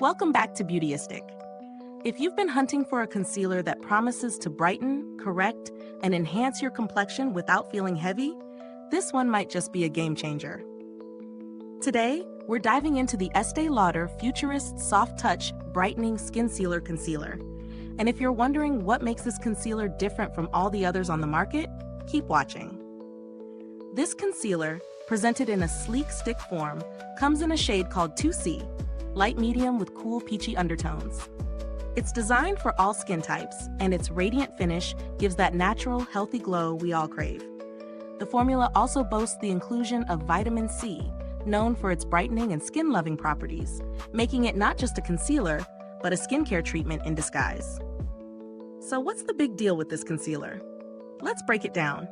Welcome back to Beautyistic. If you've been hunting for a concealer that promises to brighten, correct, and enhance your complexion without feeling heavy, this one might just be a game changer. Today, we're diving into the Estee Lauder Futurist Soft Touch Brightening Skincealer Concealer. And if you're wondering what makes this concealer different from all the others on the market, keep watching. This concealer, presented in a sleek stick form, comes in a shade called 2C, light medium with cool peachy undertones. It's designed for all skin types, and its radiant finish gives that natural, healthy glow we all crave. The formula also boasts the inclusion of vitamin C, known for its brightening and skin-loving properties, making it not just a concealer, but a skincare treatment in disguise. So what's the big deal with this concealer? Let's break it down.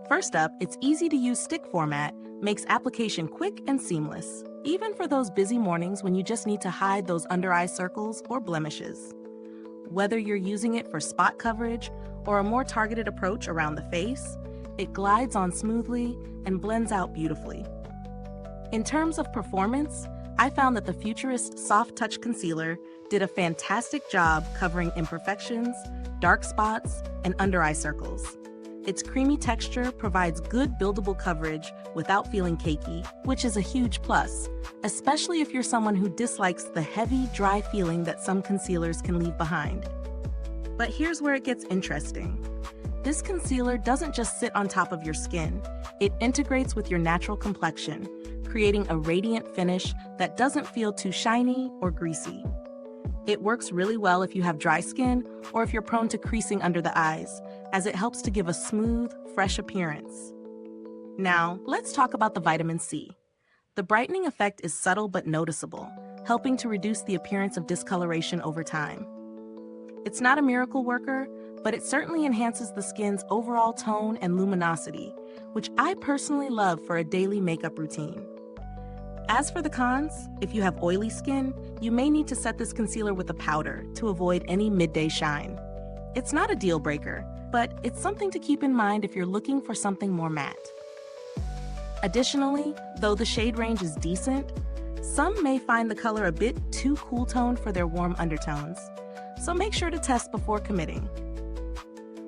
First up, its easy-to-use stick format makes application quick and seamless, even for those busy mornings when you just need to hide those under-eye circles or blemishes. Whether you're using it for spot coverage or a more targeted approach around the face, it glides on smoothly and blends out beautifully. In terms of performance, I found that the Futurist Soft Touch Concealer did a fantastic job covering imperfections, dark spots, and under-eye circles. Its creamy texture provides good buildable coverage without feeling cakey, which is a huge plus, especially if you're someone who dislikes the heavy, dry feeling that some concealers can leave behind. But here's where it gets interesting. This concealer doesn't just sit on top of your skin, it integrates with your natural complexion, creating a radiant finish that doesn't feel too shiny or greasy. It works really well if you have dry skin or if you're prone to creasing under the eyes, as it helps to give a smooth, fresh appearance. Now, let's talk about the vitamin C. The brightening effect is subtle but noticeable, helping to reduce the appearance of discoloration over time. It's not a miracle worker, but it certainly enhances the skin's overall tone and luminosity, which I personally love for a daily makeup routine. As for the cons, if you have oily skin, you may need to set this concealer with a powder to avoid any midday shine. It's not a deal breaker, but it's something to keep in mind if you're looking for something more matte. Additionally, though the shade range is decent, some may find the color a bit too cool toned for their warm undertones, so make sure to test before committing.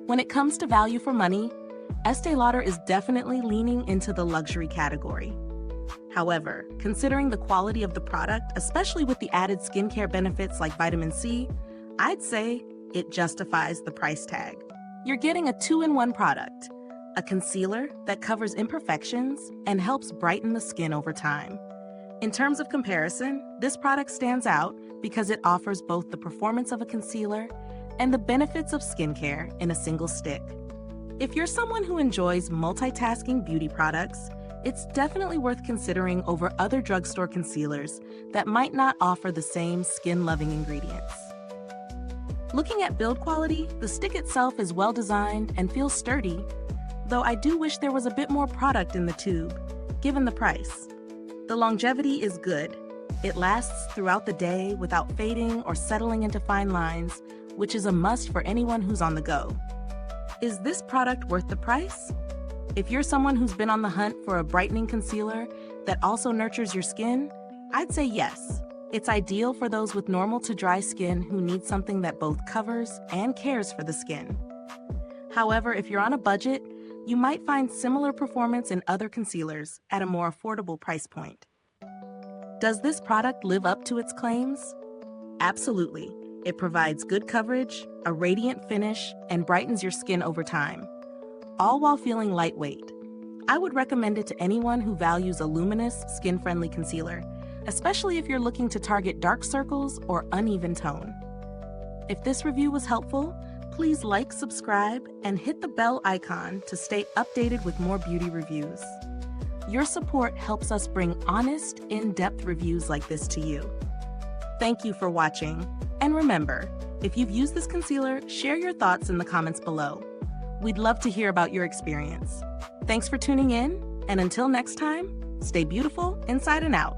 When it comes to value for money, Estee Lauder is definitely leaning into the luxury category. However, considering the quality of the product, especially with the added skincare benefits like vitamin C, I'd say it justifies the price tag. You're getting a 2-in-1 product, a concealer that covers imperfections and helps brighten the skin over time. In terms of comparison, this product stands out because it offers both the performance of a concealer and the benefits of skincare in a single stick. If you're someone who enjoys multitasking beauty products, it's definitely worth considering over other drugstore concealers that might not offer the same skin-loving ingredients. Looking at build quality, the stick itself is well designed and feels sturdy, though I do wish there was a bit more product in the tube, given the price. The longevity is good. It lasts throughout the day without fading or settling into fine lines, which is a must for anyone who's on the go. Is this product worth the price? If you're someone who's been on the hunt for a brightening concealer that also nurtures your skin, I'd say yes. It's ideal for those with normal to dry skin who need something that both covers and cares for the skin. However, if you're on a budget, you might find similar performance in other concealers at a more affordable price point. Does this product live up to its claims? Absolutely. It provides good coverage, a radiant finish, and brightens your skin over time, all while feeling lightweight. I would recommend it to anyone who values a luminous, skin-friendly concealer, especially if you're looking to target dark circles or uneven tone. If this review was helpful, please like, subscribe, and hit the bell icon to stay updated with more beauty reviews. Your support helps us bring honest, in-depth reviews like this to you. Thank you for watching, and remember, if you've used this concealer, share your thoughts in the comments below. We'd love to hear about your experience. Thanks for tuning in, and until next time, stay beautiful inside and out.